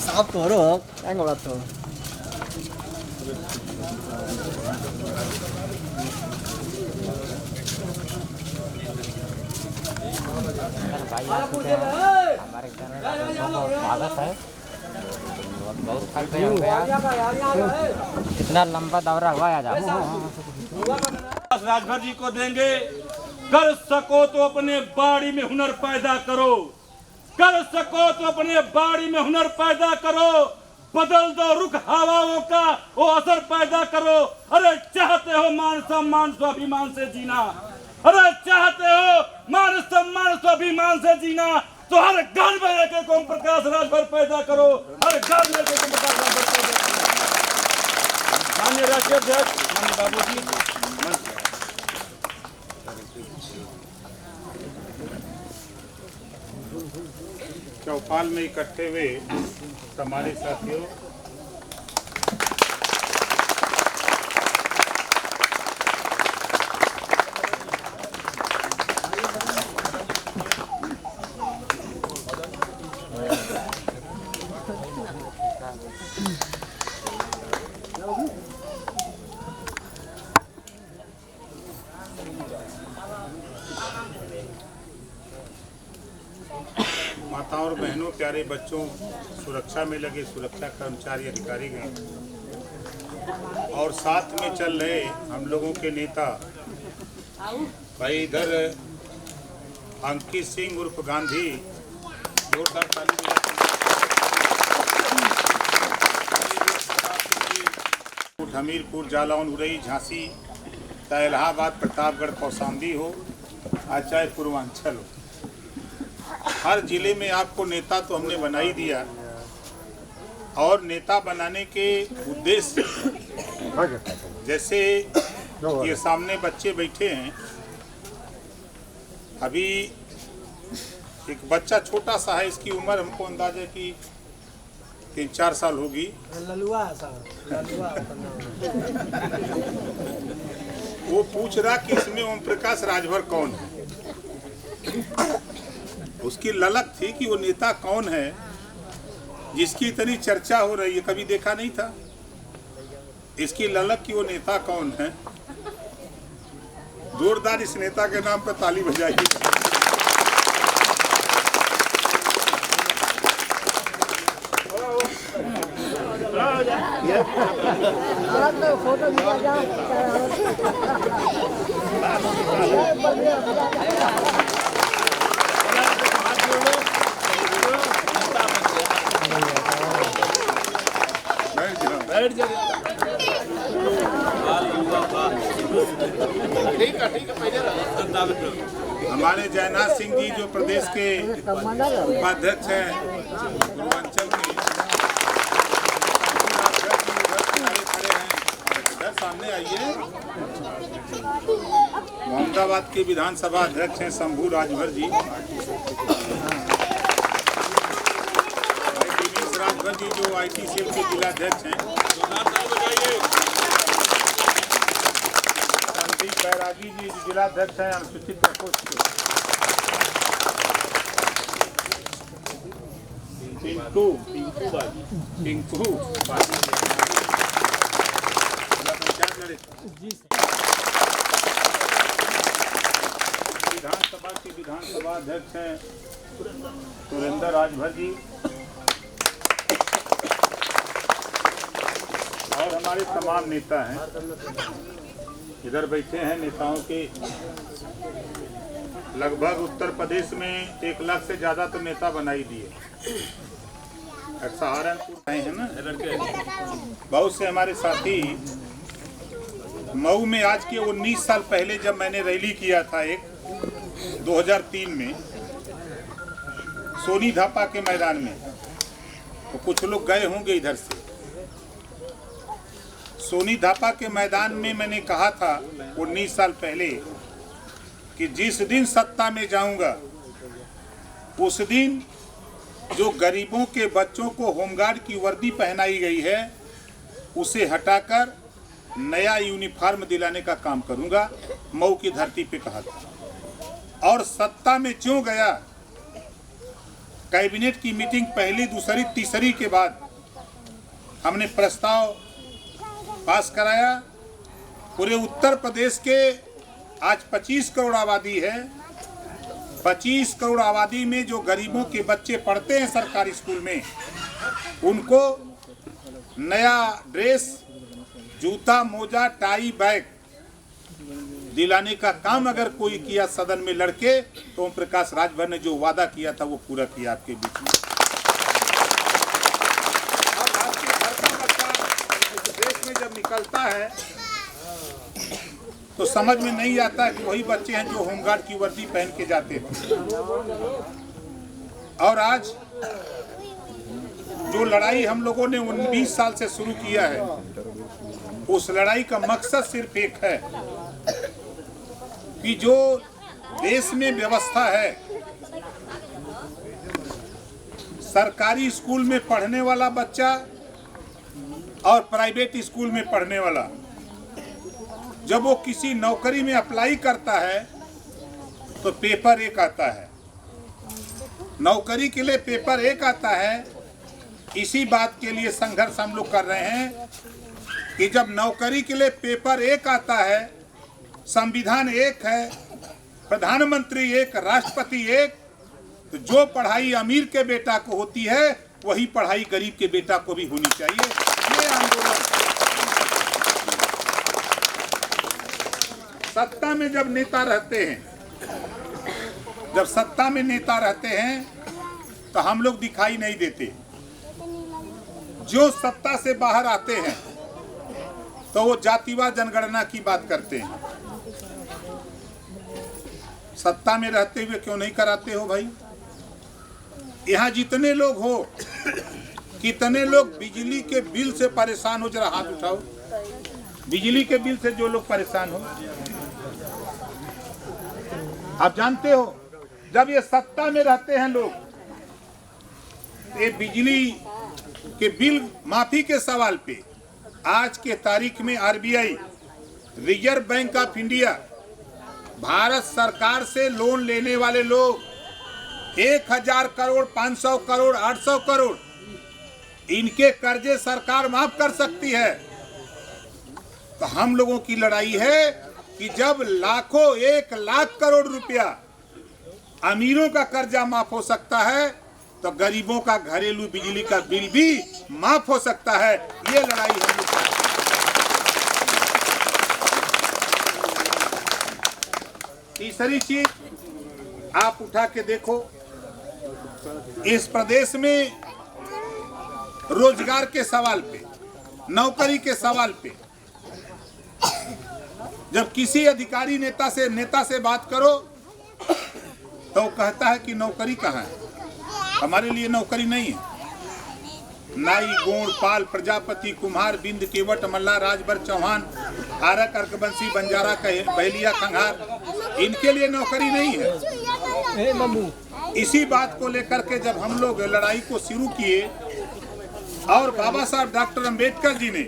साफ करो क्या बात तो हमारे स्वागत है। बहुत थक गए इतना लंबा दौरा हुआ आज राजभर जी को देंगे। कर सको तो अपने बाड़ी में हुनर पैदा करो, कर सको तो अपने बाड़ी में हुनर पैदा करो, बदल दो रुख हवाओं का वो असर पैदा करो। अरे चाहते हो मान सम्मान स्वाभिमान से जीना, अरे चाहते हो मान सम्मान स्वाभिमान से जीना, तो हर घर में एक ओम प्रकाश राजभर पैदा करो, हर घर में एक ओम प्रकाश राजभर पैदा करो। माननीय राष्ट्रीय अध्यक्ष माननीय बाबूजी चौपाल में इकट्ठे हुए हमारे साथियों, माताओं और बहनों, प्यारे बच्चों, सुरक्षा में लगे सुरक्षा कर्मचारी अधिकारी गए और साथ में चल रहे हम लोगों के नेता भाई इधर अंकित सिंह उर्फ गांधी, जोरदार ताली हमीरपुर, जालौन, उरई, झांसी, चाहे इलाहाबाद, प्रतापगढ़, कौशाम्बी हो, चाहे पूर्वांचल हो, हर जिले में आपको नेता तो हमने बना ही दिया। और नेता बनाने के उद्देश्य जैसे ये सामने बच्चे बैठे हैं, अभी एक बच्चा छोटा सा है, इसकी उम्र हमको अंदाजा की 3-4 साल होगी। वो पूछ रहा कि इसमें ओम प्रकाश राजभर कौन है। उसकी ललक थी कि वो नेता कौन है जिसकी इतनी चर्चा हो रही है, कभी देखा नहीं था। इसकी ललक कि वो नेता कौन है। जोरदार इस नेता के नाम पर ताली बजाइए। हमारे जयनाथ सिंह जी जो प्रदेश के उपाध्यक्ष हैं पूर्वांचल के, इधर सामने आइए। मोहम्मदाबाद के विधानसभा अध्यक्ष हैं शंभू राजभर जी, राजभर जी जो IT सेल के जिलाध्यक्ष हैं, बैरागी जी जिलाध्यक्ष हैं अनुसूचित प्रकोष्ठ के, पिंकू विधानसभा के विधानसभा अध्यक्ष हैं सुरेंद्र राजभर जी, और हमारे तमाम नेता हैं इधर बैठे हैं। नेताओं के लगभग उत्तर प्रदेश में 1 लाख से ज़्यादा तो नेता बनाई दिए। सहारनपुर आए हैं ना लड़के, बहुत से हमारे साथी। मऊ में आज के 19 साल पहले जब मैंने रैली किया था एक 2003 में सोनी धापा के मैदान में, तो कुछ लोग गए होंगे इधर से। सोनी धापा के मैदान में मैंने कहा था 19 साल पहले कि जिस दिन सत्ता में जाऊंगा उस दिन जो गरीबों के बच्चों को होमगार्ड की वर्दी पहनाई गई है उसे हटाकर नया यूनिफॉर्म दिलाने का काम करूंगा। मऊ की धरती पे कहा था। और सत्ता में क्यों गया कैबिनेट की मीटिंग पहली, दूसरी, तीसरी के बाद हमने प्रस्ताव पास कराया। पूरे उत्तर प्रदेश के आज 25 करोड़ आबादी है। 25 करोड़ आबादी में जो गरीबों के बच्चे पढ़ते हैं सरकारी स्कूल में, उनको नया ड्रेस, जूता, मोजा, टाई, बैग दिलाने का काम अगर कोई किया सदन में लड़के, तो ओम प्रकाश राजभर ने जो वादा किया था वो पूरा किया आपके बीच में। अब आपके घर का बच्चा देश में जब निकलता है तो समझ में नहीं आता कि वही बच्चे हैं जो होमगार्ड की वर्दी पहन के जाते थे। और आज जो लड़ाई हम लोगों ने 19 साल से शुरू किया है, उस लड़ाई का मकसद सिर्फ एक है कि जो देश में व्यवस्था है, सरकारी स्कूल में पढ़ने वाला बच्चा और प्राइवेट स्कूल में पढ़ने वाला, जब वो किसी नौकरी में अप्लाई करता है तो पेपर एक आता है। नौकरी के लिए पेपर एक आता है। इसी बात के लिए संघर्ष हम लोग कर रहे हैं कि जब नौकरी के लिए पेपर एक आता है, संविधान एक है, प्रधानमंत्री एक, राष्ट्रपति एक, तो जो पढ़ाई अमीर के बेटा को होती है वही पढ़ाई गरीब के बेटा को भी होनी चाहिए। ये आंदोलन सत्ता में जब नेता रहते हैं, जब सत्ता में नेता रहते हैं तो हम लोग दिखाई नहीं देते। जो सत्ता से बाहर आते हैं तो वो जातिवाद जनगणना की बात करते हैं। सत्ता में रहते हुए क्यों नहीं कराते हो भाई? यहाँ जितने लोग हो, कितने लोग बिजली के बिल से परेशान हो, जरा हाथ उठाओ। बिजली के बिल से जो लोग परेशान हो, आप जानते हो जब ये सत्ता में रहते हैं लोग, ये बिजली के बिल माफी के सवाल पे आज के तारीख में RBI, reserve bank of India, Bharat सरकार से लोन लेने वाले लोग 1000 करोड़, 500 करोड़, 800 करोड़ इनके कर्जे सरकार माफ कर सकती है। तो हम लोगों की लड़ाई है कि जब लाखों, 1 लाख करोड़ रुपया अमीरों का कर्जा माफ हो सकता है, तो गरीबों का घरेलू बिजली का बिल भी माफ हो सकता है। ये लड़ाई हम लोग करते हैं। तीसरी चीज आप उठा के देखो, इस प्रदेश में रोजगार के सवाल पे, नौकरी के सवाल पे जब किसी अधिकारी नेता से बात करो तो वो कहता है कि नौकरी कहाँ है। हमारे लिए नौकरी नहीं है। नाई, गोंड, पाल, प्रजापति, कुम्हार, बिंद, केवट, मल्ला, राजभर, चौहान, आरक, अर्कबंसी, बंजारा, बहेलिया, खंगार, इनके लिए नौकरी नहीं है। इसी बात को लेकर के जब हम लोग लड़ाई को शुरू किए और बाबा साहब डॉक्टर अंबेडकर जी ने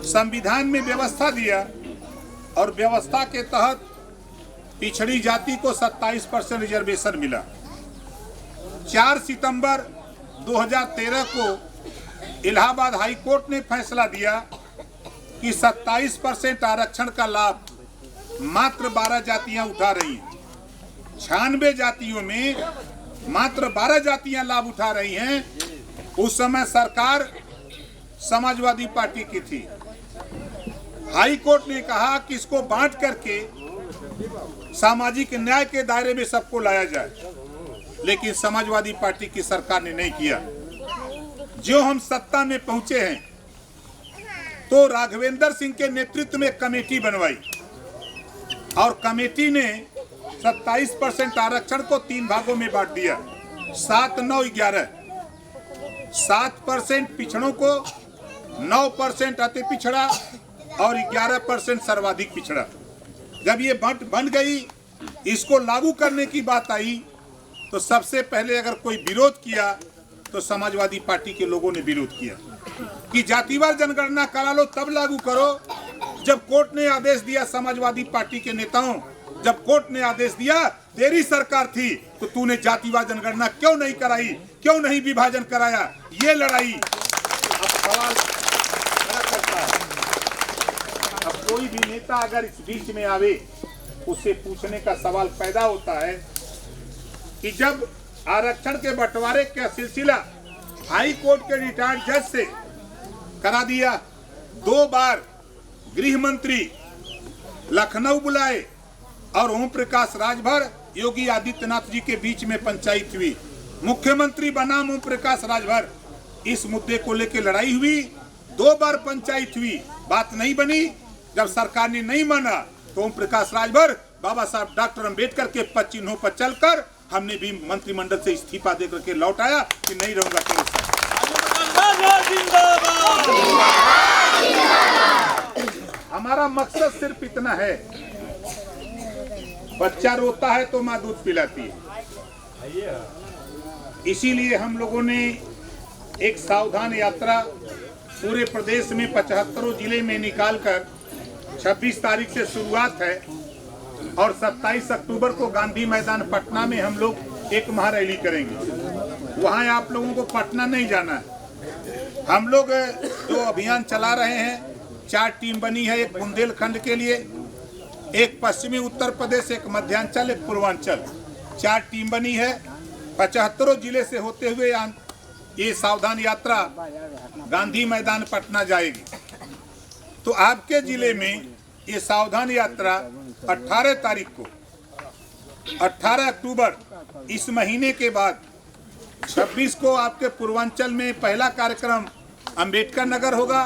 संविधान में व्यवस्था दिया और व्यवस्था के तहत पिछड़ी जाति को 27% रिजर्वेशन मिला। 4 सितंबर 2013 को इलाहाबाद हाई कोर्ट ने फैसला दिया कि 27% आरक्षण का लाभ मात्र 12 जातियां उठा रही हैं। 96 जातियों में मात्र 12 जातियां लाभ उठा रही हैं। उस समय सरकार समाजवादी पार्टी की थी। हाई कोर्ट ने कहा कि इसको बांट करके सामाजिक न्याय के दायरे में सबको लाया जाए, लेकिन समाजवादी पार्टी की सरकार ने नहीं किया। जो हम सत्ता में पहुंचे हैं तो राघवेंद्र सिंह के नेतृत्व में कमेटी बनवाई और कमेटी ने 27% आरक्षण को 3 भागों में बांट दिया। 7, 9, 11। 7% पिछड़ों को, 9% अति पिछड़ा और 11% सर्वाधिक पिछड़ा। जब ये बंट बन गई, इसको लागू करने की बात आई तो सबसे पहले अगर कोई विरोध किया तो समाजवादी पार्टी के लोगों ने विरोध किया कि जातिवार जनगणना करा लो तब लागू करो। जब कोर्ट ने आदेश दिया समाजवादी पार्टी के नेताओं जब कोर्ट ने आदेश दिया तेरी सरकार थी तो तूने जातिवार जनगणना क्यों नहीं कराई, क्यों नहीं विभाजन कराया? ये लड़ाई अब सवाल खड़ा करता है। अब कोई भी नेता अगर इस बीच में आवे, उससे पूछने का सवाल पैदा होता है कि जब आरक्षण के बंटवारे का सिलसिला हाई कोर्ट के रिटायर्ड जज से करा दिया, 2 बार गृह मंत्री लखनऊ बुलाए और ओम प्रकाश राजभर योगी आदित्यनाथ जी के बीच में पंचायत हुई, मुख्यमंत्री बना ओम प्रकाश राजभर, इस मुद्दे को लेकर लड़ाई हुई, 2 बार पंचायत हुई, बात नहीं बनी। जब सरकार ने नहीं माना तो ओम प्रकाश राजभर बाबा साहब डॉक्टर अंबेडकर के पद चिन्हों पर चलकर हमने भी मंत्रिमंडल से इस्तीफा देकर के लौट आया कि नहीं रहूंगा तेरे साथ। हमारा मकसद सिर्फ इतना है, बच्चा रोता है तो माँ दूध पिलाती है। इसीलिए हम लोगों ने एक सावधान यात्रा पूरे प्रदेश में 75 जिले में निकालकर 26 तारीख से शुरुआत है और 27 अक्टूबर को गांधी मैदान पटना में हम लोग एक महारैली करेंगे। वहां आप लोगों को पटना नहीं जाना है। हम लोग जो अभियान चला रहे हैं, 4 टीम बनी है, एक बुंदेलखंड के लिए, एक पश्चिमी उत्तर प्रदेश, एक मध्यांचल, एक पूर्वांचल, 4 टीम बनी है। 75 जिले से होते हुए ये सावधान यात्रा गांधी मैदान पटना जाएगी। तो आपके जिले में ये सावधान यात्रा 18 तारीख को, 18 अक्टूबर इस महीने के बाद 26 को आपके पूर्वांचल में पहला कार्यक्रम अंबेडकर नगर होगा,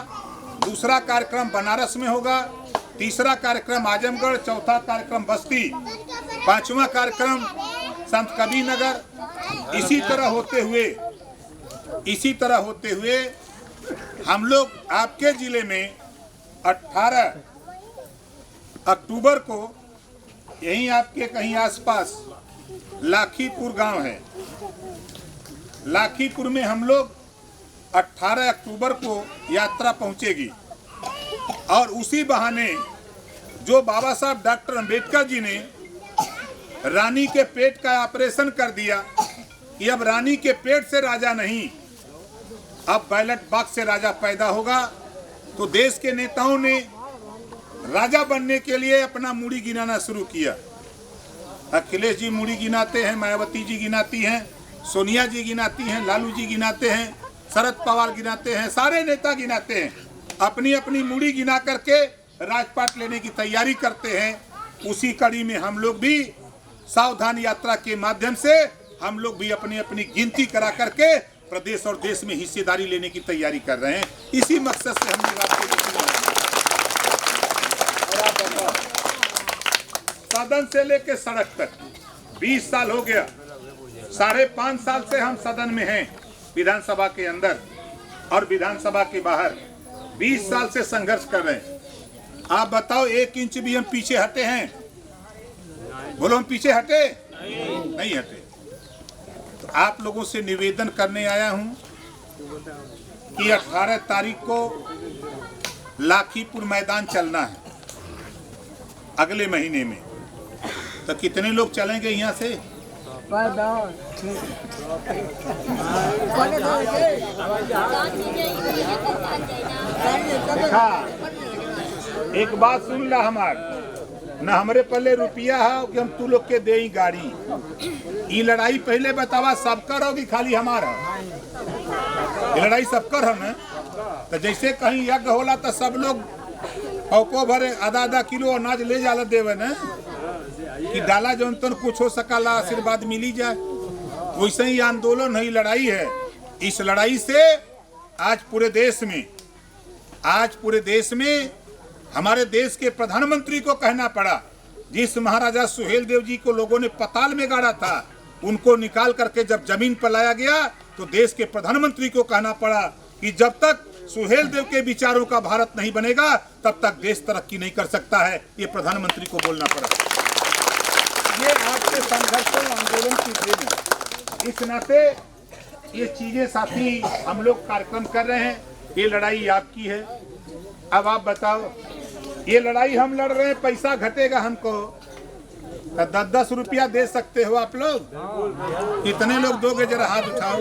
दूसरा कार्यक्रम बनारस में होगा, तीसरा कार्यक्रम आजमगढ़, चौथा कार्यक्रम बस्ती, 5वां कार्यक्रम संत कबीर नगर। इसी तरह होते हुए हम लोग आपके जिले में 18 अक्टूबर को यहीं आपके कहीं आसपास लाखीपुर गांव है, लाखीपुर में हम लोग 18 अक्टूबर को यात्रा पहुंचेगी और उसी बहाने जो बाबा साहब डॉक्टर अंबेडकर जी ने रानी के पेट का ऑपरेशन कर दिया कि अब रानी के पेट से राजा नहीं, अब बैलेट बॉक्स से राजा पैदा होगा, तो देश के नेताओं ने राजा बनने के लिए अपना मूड़ी गिनाना शुरू किया। अखिलेश जी मूड़ी गिनाते हैं, मायावती जी गिनाती हैं, सोनिया जी गिनाती हैं, लालू जी गिनाते हैं, शरद पवार गिनाते हैं, सारे नेता गिनाते हैं, अपनी अपनी मूड़ी गिना करके राजपाट लेने की तैयारी करते हैं। उसी कड़ी में हम लोग भी सावधान यात्रा के माध्यम से हम लोग भी अपनी अपनी गिनती करा करके प्रदेश और देश में हिस्सेदारी लेने की तैयारी कर रहे हैं। इसी मकसद से हम लोग आपको सदन से लेकर सड़क तक 20 साल हो गया, 5.5 साल से हम सदन में हैं, विधानसभा के अंदर और विधानसभा के बाहर 20 साल से संघर्ष कर रहे हैं। आप बताओ 1 इंच भी हम पीछे हटे हैं? बोलो हम पीछे हटे? नहीं हटे। तो आप लोगों से निवेदन करने आया हूं कि 18 तारीख को लाखीपुर मैदान चलना है अगले महीने में। तो कितने लोग चलेंगे यहाँ से? एक बात सुन ला, हमार न हमरे पहले रुपया है कि हम तू लोग के दे गाड़ी। ये लड़ाई पहले बतावा सबकर हो कि खाली हमारा? ये लड़ाई सबकर है ना। तो जैसे कहीं यज्ञ होला तो सब लोग पौको भरे आधा किलो अनाज ले जाला देवे न कि डाला जो तन कुछ हो सकाला, आशीर्वाद मिली जाए। वैसे ही आंदोलन है, लड़ाई है। इस लड़ाई से आज पूरे देश में हमारे देश के प्रधानमंत्री को कहना पड़ा, जिस महाराजा सुहेल देव जी को लोगों ने पताल में गाड़ा था, उनको निकाल करके जब जमीन पर लाया गया तो देश के प्रधानमंत्री को कहना पड़ा कि जब तक सुहेल देव के विचारों का भारत नहीं बनेगा तब तक देश तरक्की नहीं कर सकता है। ये प्रधानमंत्री को बोलना पड़ा। ये आपके संघर्ष आंदोलन की देन है। इस नाते ये चीजें साथी हम लोग कार्यक्रम कर रहे हैं। ये लड़ाई आपकी है। अब आप बताओ, ये लड़ाई हम लड़ रहे हैं, पैसा घटेगा हमको 10-10 रुपया दे सकते हो आप लोग? कितने लोग दोगे? जरा हाथ उठाओ।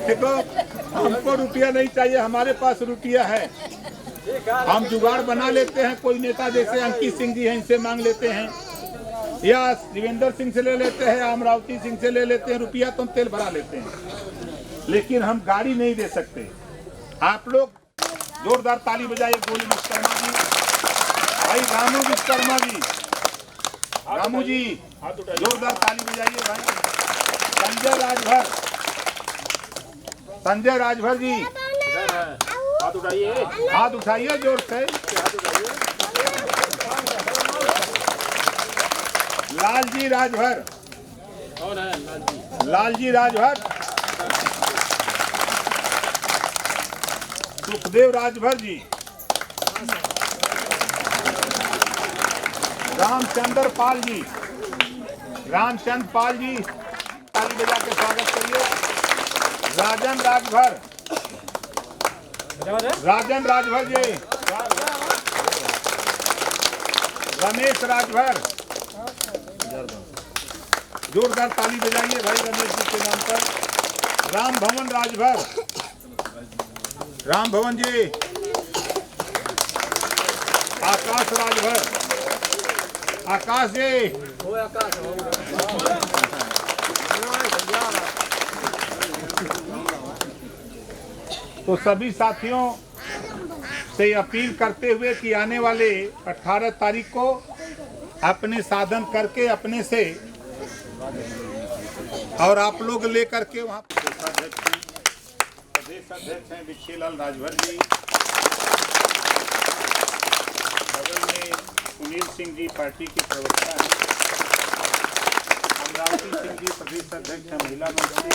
देखो, हमको रुपया नहीं चाहिए, हमारे पास रुपया है। हम जुगाड़ बना लेते हैं। कोई नेता जैसे अंकित सिंह जी हैं, इनसे मांग लेते हैं, या शिवेंद्र सिंह से ले लेते हैं, अमरावती सिंह से ले लेते हैं रुपया, तो हम तेल भरा लेते हैं। लेकिन हम गाड़ी नहीं दे सकते। आप लोग जोरदार ताली बजाइए गोली विश्वकर्मा जी, भाई रामू विश्वकर्मा जी, रामू जी जोरदार ताली बजाइए भाई। संजय राजभर, संजय राजभर जी हाथ उठाइए जोर से। लालजी राजभर, लालजी राजभर, सुखदेव राजभर जी, रामचंद्र पाल जी, रामचंद्र पाल जी ताली बजा के स्वागत करिए। राजन राजभर, राजन राजभर जी, रमेश राजभर, जोरदार ताली बजाइए भाई रमेश जी के नाम पर। राम भवन राजभर, राम भवन जी, आकाश राजभर, आकाश जी, तो सभी साथियों से अपील करते हुए कि आने वाले 18 तारीख को अपने साधन करके अपने से और आप लोग लेकर के वहाँ प्रदेश अध्यक्ष हैं विखेलाल राजभर जी, बगल में सुनील सिंह जी पार्टी के प्रवक्ता हैं, अमरावती सिंह जी प्रदेश अध्यक्ष हैं महिला मंत्री,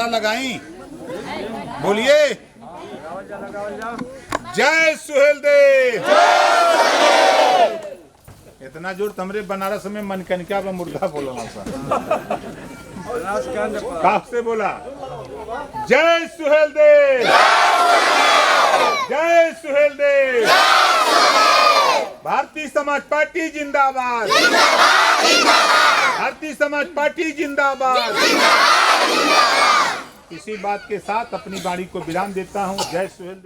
लगाई बोलिए जय सुहेलदेव। इतना जोर तमरे बनारस में मनकनिका में मुर्गा बोला काफ से बोला जय सुहेलदेव, जय सुहेलदेव। भारतीय समाज पार्टी जिंदाबाद, भारतीय समाज पार्टी जिंदाबाद। इसी बात के साथ अपनी वाणी को विराम देता हूँ। जय सुहेलदेव।